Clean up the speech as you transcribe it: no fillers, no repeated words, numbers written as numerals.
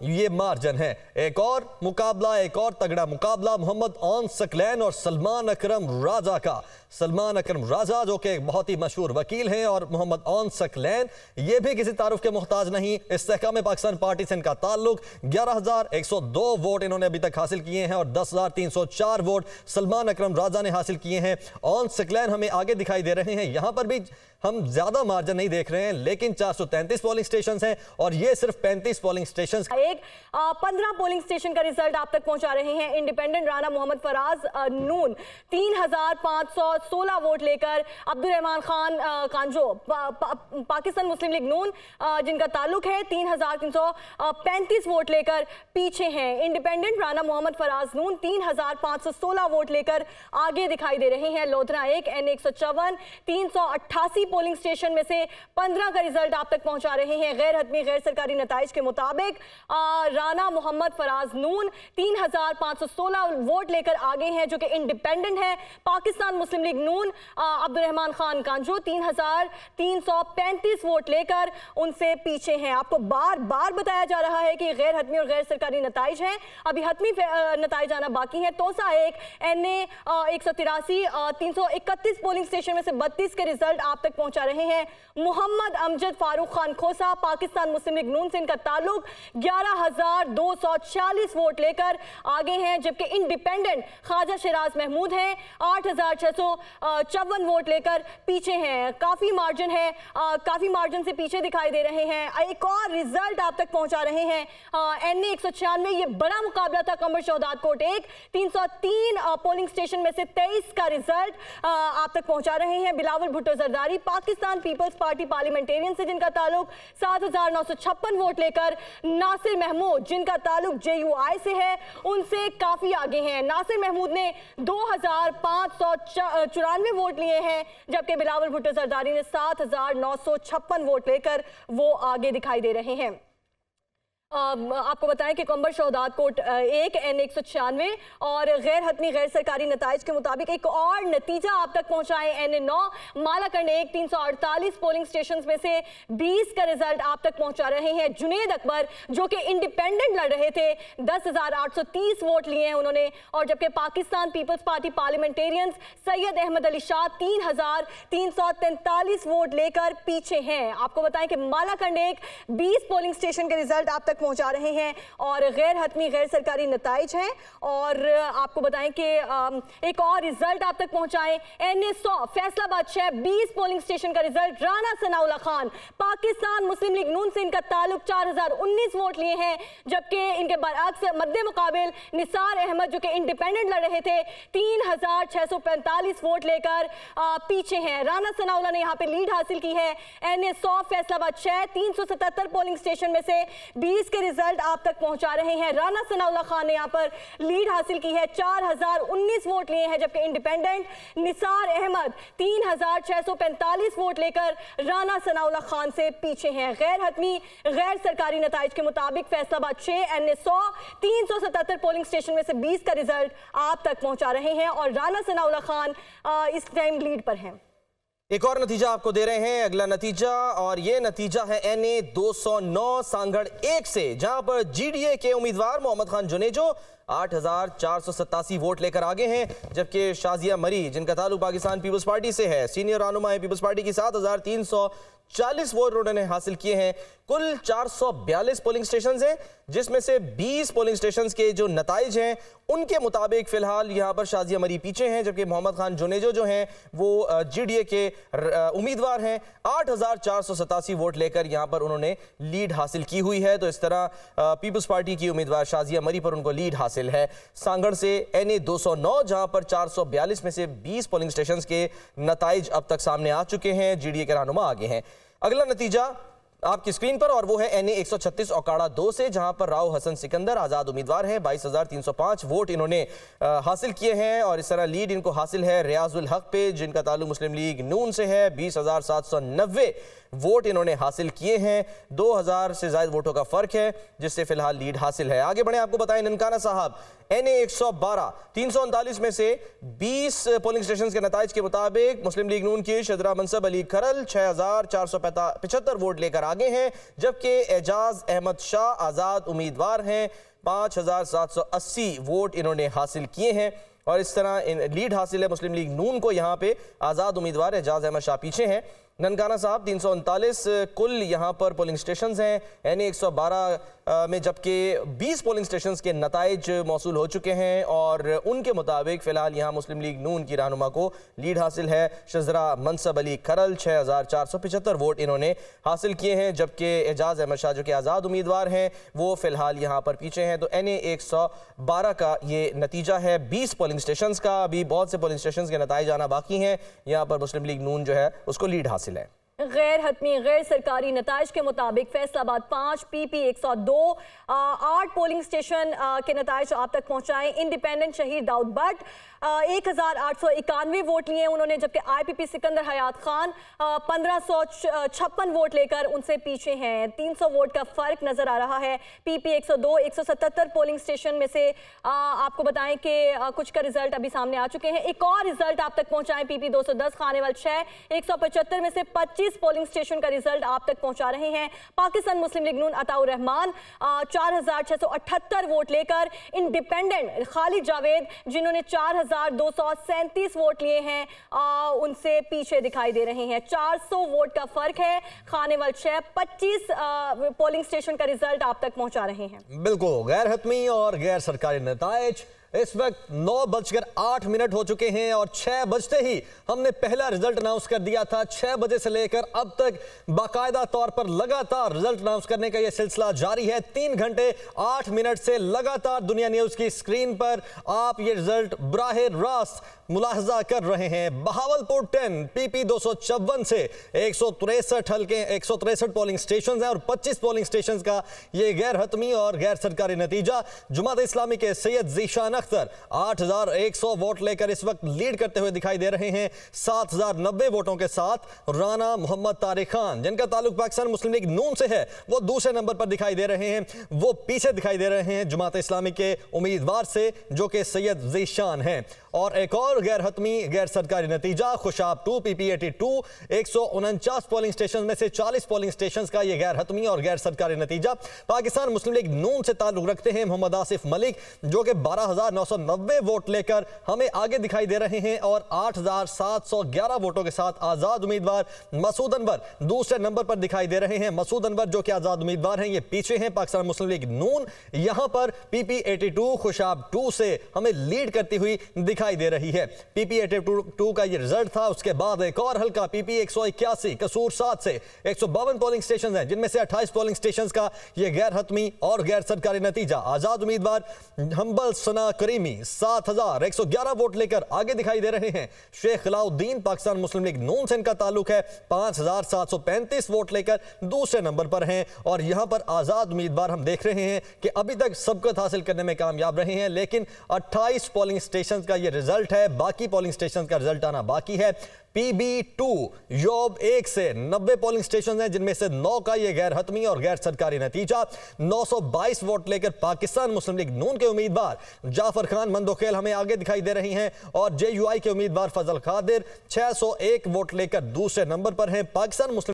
ये मार्जिन है। एक और मुकाबला, एक और तगड़ा मुकाबला मोहम्मद ओन सकलैन और सलमान अकरम राजा का। सलमान अकरम राजा जो कि बहुत ही मशहूर वकील हैं और मोहम्मद ओन सकलैन ये भी किसी तारुफ के मोहताज नहीं। इस्तेहकाम पाकिस्तान पार्टी से इनका ताल्लुक। 11,102 वोट इन्होंने अभी तक हासिल किए हैं और 10,304 वोट सलमान अकरम राजा ने हासिल किए हैं। ओन सकलैन हमें आगे दिखाई दे रहे हैं, यहां पर भी हम ज्यादा मार्जिन नहीं देख रहे हैं, लेकिन 433 पोलिंग स्टेशन हैं और ये सिर्फ 35 पोलिंग स्टेशन। 15 पोलिंग स्टेशन का रिजल्ट आप तक पहुंचा रहे हैं। इंडिपेंडेंट राना मोहम्मद फराज नून 3,516 वोट लेकर अब्दुल रहमान खान कांजो पाकिस्तान मुस्लिम लीग नून जिनका ताल्लुक है 3,335 वोट लेकर पीछे हैं। इंडिपेंडेंट राना मोहम्मद फराज नून 3,516 वोट लेकर आगे दिखाई दे रहे हैं। लोधरा 1 N154 388 पोलिंग स्टेशन में से 15 का रिजल्ट आप तक पहुंचा रहे हैं। गैर हतमी गैर सरकारी नताइज के मुताबिक राना मोहम्मद फराज नून 3,516 वोट लेकर आगे हैं, जो कि इंडिपेंडेंट है। पाकिस्तान मुस्लिम लीग नून अब्दुल रहमान खान कांजो 3,335 वोट लेकर उनसे पीछे हैं। आपको बार बार बताया जा रहा है कि गैर हतमी और गैर सरकारी नताइज हैं, अभी हतमी नताइज आना बाकी हैं। तोसा 1 NA 183 331 पोलिंग स्टेशन में से 32 के रिजल्ट आप तक पहुंचा रहे हैं। मोहम्मद अमजद फारूक खान खोसा पाकिस्तान मुस्लिम लीग नून से इनका ताल्लुक 11,246 वोट लेकर आगे हैं, जबकि इंडिपेंडेंट ख्वाजा शिराज महमूद हैं 8,654 वोट लेकर पीछे हैं। काफी मार्जिन है, काफी मार्जिन से पीछे दिखाई दे रहे हैं। एक और रिजल्ट आप तक पहुंचा रहे हैं NA 196 ये बड़ा मुकाबला था। कमर शहदाद कोट 1 303 पोलिंग स्टेशन में से 23 का रिजल्ट आप तक पहुंचा रहे हैं। बिलावल भुट्टो जरदारी पाकिस्तान पीपल्स पार्टी पार्लियामेंटेरियन से जिनका ताल्लुक 7,956 वोट लेकर नासिर महमूद जिनका ताल्लुक JUI से है उनसे काफी आगे हैं। नासिर महमूद ने 2,594 वोट लिए हैं, जबकि बिलावल भुट्टो जरदारी ने 7,956 वोट लेकर वो आगे दिखाई दे रहे हैं। आपको बताएं कि कंबर शहदाद कोट 1 N196 और गैर हतमी गैर सरकारी नताइज के मुताबिक एक और नतीजा आप तक पहुंचाएं। NA9 मालाकंड 1 348 पोलिंग स्टेशन में से 20 का रिजल्ट आप तक पहुंचा रहे हैं। जुनेद अकबर जो कि इंडिपेंडेंट लड़ रहे थे 10,830 वोट लिए हैं उन्होंने, और जबकि पाकिस्तान पीपल्स पार्टी पार्लियामेंटेरियंस सैयद अहमद अली शाह 3,343 वोट लेकर पीछे हैं। आपको बताएं कि मालाकंड 1 20 पोलिंग स्टेशन के रिजल्ट आप तक पहुंचा रहे हैं और गैर हतमी गैर सरकारी नताइज हैं। और आपको बताएं कि एक और रिजल्ट आप तक पहुंचाएं। NA100 फैसलाबाद शहर 20 पोलिंग स्टेशन का रिजल्ट राना सनाउल्लाह खान पाकिस्तान मुस्लिम लीग नून से इनका ताल्लुक 4,019 वोट लिए हैं, जबकि इनके बरअक्स मद्दे मुकाबिल निसार अहमद जो कि इंडिपेंडेंट लड़ रहे थे 3,645 वोट लेकर पीछे हैं। राना सनाउल्लाह ने यहां पे लीड हासिल की है। NA100 फैसलाबाद शहर 377 पोलिंग स्टेशन में से 20 के रिजल्ट आप तक पहुंचा रहे हैं। राना सनाउल्लाह खान ने यहां पर लीड हासिल की है, 4,019 वोट लिए हैं, जबकि इंडिपेंडेंट निसार अहमद 3,645 वोट लेकर राना सनाउल्लाह खान से पीछे हैं। गैर हतमी गैर सरकारी नताइज के मुताबिक फैसलाबाद 6 NA100 377 पोलिंग स्टेशन में से 20 का रिजल्ट आप तक पहुंचा रहे हैं और राना सनाउल्लाह खान इस टाइम लीड पर हैं। एक और नतीजा आपको दे रहे हैं, अगला नतीजा, और ये नतीजा है NA 209 सांगड़ 1 से, जहां पर GDA के उम्मीदवार मोहम्मद खान जुनेजो 8,487 वोट लेकर आगे हैं, जबकि शाजिया मरी जिनका ताल्लुक पाकिस्तान पीपल्स पार्टी से है सीनियर रहनुमा है पीपल्स पार्टी की 7,340 वोट उन्होंने हासिल किए हैं। कुल 442 पोलिंग स्टेशन हैं, जिसमें से 20 पोलिंग स्टेशन के जो नताइज हैं उनके मुताबिक फिलहाल यहां पर शाजिया मरी पीछे हैं, जबकि मोहम्मद खान जुनेजो जो हैं वो GDA के उम्मीदवार हैं। 8,487 वोट लेकर यहां पर उन्होंने लीड हासिल की हुई है। तो इस तरह पीपल्स पार्टी की उम्मीदवार शाजिया मरी पर उनको लीड हासिल है। सांगड़ से NA 209 जहां पर 442 में से 20 पोलिंग स्टेशन के नताइज अब तक सामने आ चुके हैं, GDA के रहनुमा आगे हैं। अगला नतीजा आपकी स्क्रीन पर, और वो है NA 136 औकाड़ा 2 से, जहां पर राव हसन सिकंदर आजाद उम्मीदवार हैं। 22,305 वोट इन्होंने हासिल किए हैं और इस तरह लीड इनको हासिल है रियाजुल हक पे जिनका ताल्लुक मुस्लिम लीग नून से है। 20,790 वोट इन्होंने हासिल किए हैं। 2000 से ज्यादा वोटों का फर्क है, जिससे फिलहाल लीड हासिल है। आगे बढ़े, आपको बताएं ननकाना साहब NA 112 339 में से 20 पोलिंग स्टेशन के नताइज के मुताबिक मुस्लिम लीग नून की शजरा मनसब अली खरल 6475 वोट लेकर आगे हैं, जबकि एजाज अहमद शाह आजाद उम्मीदवार हैं। 5780 वोट इन्होंने हासिल किए हैं और इस तरह लीड हासिल है मुस्लिम लीग नून को। यहाँ पे आजाद उम्मीदवार एजाज अहमद शाह पीछे हैं। ननकाना साहब 339 कुल यहाँ पर पोलिंग स्टेशंस हैं NA 112 में, जबकि 20 पोलिंग स्टेशंस के नताइज मौसूल हो चुके हैं और उनके मुताबिक फ़िलहाल यहाँ मुस्लिम लीग नून की रहनुमा को लीड हासिल है। शजरा मनसब अली खरल 6475 वोट इन्होंने हासिल किए हैं, जबकि एजाज अहमद शाह जो कि आज़ाद उम्मीदवार हैं वो फ़िलहाल यहाँ पर पीछे हैं। तो NA 112 का ये नतीजा है 20 पोलिंग स्टेशंस का। अभी बहुत से पोलिंग स्टेशंस के नताइज आना बाकी हैं। यहाँ पर मुस्लिम लीग नून जो है उसको लीड हासिल है। गैर हतमी गैर सरकारी नताइज के मुताबिक फैसलाबाद 5, PP 102, 8 पोलिंग स्टेशन के नताइज आप तक पहुंचाएं। इंडिपेंडेंट शहीद दाऊद भट्ट 1891 वोट लिए उन्होंने, जबकि IPP सिकंदर हयात खान 1556 वोट लेकर उनसे पीछे हैं। 300 वोट का फर्क नजर आ रहा है। PP 102 177 पोलिंग स्टेशन में से आपको बताएं कि कुछ का रिजल्ट अभी सामने आ चुके हैं। एक और रिजल्ट आप तक पहुंचाएं। PP 210 खानेवाल 6 175 में से 25 पोलिंग स्टेशन का रिजल्ट आप तक पहुंचा रहे हैं। पाकिस्तान मुस्लिम लीग नून अताउर रहमान 4678 वोट लेकर। इंडिपेंडेंट खालिद जावेद जिन्होंने 4237 वोट लिए हैं उनसे पीछे दिखाई दे रहे हैं। 400 वोट का फर्क है। खानेवाल 6 25 पोलिंग स्टेशन का रिजल्ट आप तक पहुंचा रहे हैं। बिल्कुल, गैर हतमी और गैर सरकारी नताइज इस वक्त 9:08 हो चुके हैं और 6 बजते ही हमने पहला रिजल्ट अनाउंस कर दिया था। 6 बजे से लेकर अब तक बाकायदा तौर पर लगातार रिजल्ट अनाउंस करने का यह सिलसिला जारी है। 3 घंटे 8 मिनट से लगातार दुनिया न्यूज की स्क्रीन पर आप ये रिजल्ट बराहे रास्त मुलाहजा कर रहे हैं। बहावलपुर 10 PP 254 से 163 हल्के 163 पोलिंग स्टेशन हैं और 25 पोलिंग स्टेशन का ये गैर हतमी और गैर सरकारी नतीजा। जुमात इस्लामी के सैयद जीशान अख्तर 8100 वोट लेकर इस वक्त लीड करते हुए दिखाई दे रहे हैं। 7090 वोटों के साथ राना मोहम्मद तारिक खान, जिनका ताल्लुक पाकिस्तान मुस्लिम लीग नून से है, वो दूसरे नंबर पर दिखाई दे रहे हैं। वो पीछे दिखाई दे रहे हैं जुमात इस्लामी के उम्मीदवार से जो कि सैयद जीशान हैं। और एक और गैर हतमी गैर सरकारी नतीजा खुशाब 2 PP 82 149 पोलिंग स्टेशन में से 40 पोलिंग स्टेशन का ये गैर हतमी और गैर सरकारी नतीजा। पाकिस्तान मुस्लिम लीग नून से ताल्लुक रखते हैं मोहम्मद आसिफ मलिक जो कि 12990 वोट लेकर हमें आगे दिखाई दे रहे हैं और 8711 वोटों के साथ आजाद उम्मीदवार मसूद अनवर दूसरे नंबर पर दिखाई दे रहे हैं। मसूद अनवर जो कि आजाद उम्मीदवार हैं, ये पीछे हैं। पाकिस्तान मुस्लिम लीग नून यहां पर PP 82 खुशाब 2 से हमें लीड करती हुई दिखाई दे रही है। PP 82 का ये रिजल्ट था। उसके बाद एक और हल्का PP 181 कसूर 7 से 152 पोलिंग स्टेशन हैं, जिनमें से 28 पोलिंग स्टेशन का ये गैर हतमी और गैर सरकारी नतीजा। आजाद उम्मीदवार हम्बल सना करीमी 7111 वोट लेकर आगे दिखाई दे रहे हैं। शेख खलाउद्दीन पाकिस्तान मुस्लिम लीग नून से इनका ताल्लुक है, 5735 वोट लेकर दूसरे नंबर पर हैं। और यहां पर आजाद उम्मीदवार हम देख रहे हैं कि अभी तक सबकत हासिल करने में कामयाब रहे हैं, लेकिन 28 पोलिंग स्टेशन का ये रिजल्ट है। बाकी पोलिंग स्टेशन का रिजल्ट आना बाकी है। PB2 योब 1 से 90 पोलिंग स्टेशन हैं, जिनमें से 9 का ये गैर हतमी और गैर सरकारी नतीजा। 922 वोट लेकर पाकिस्तान मुस्लिम लीग नून के उम्मीदवार जाफर खान मंदोखेल हमें आगे दिखाई दे रही हैं और JUI के उम्मीदवार फजल कादिर 601 वोट लेकर दूसरे नंबर पर हैं। पाकिस्तान मुस्लिम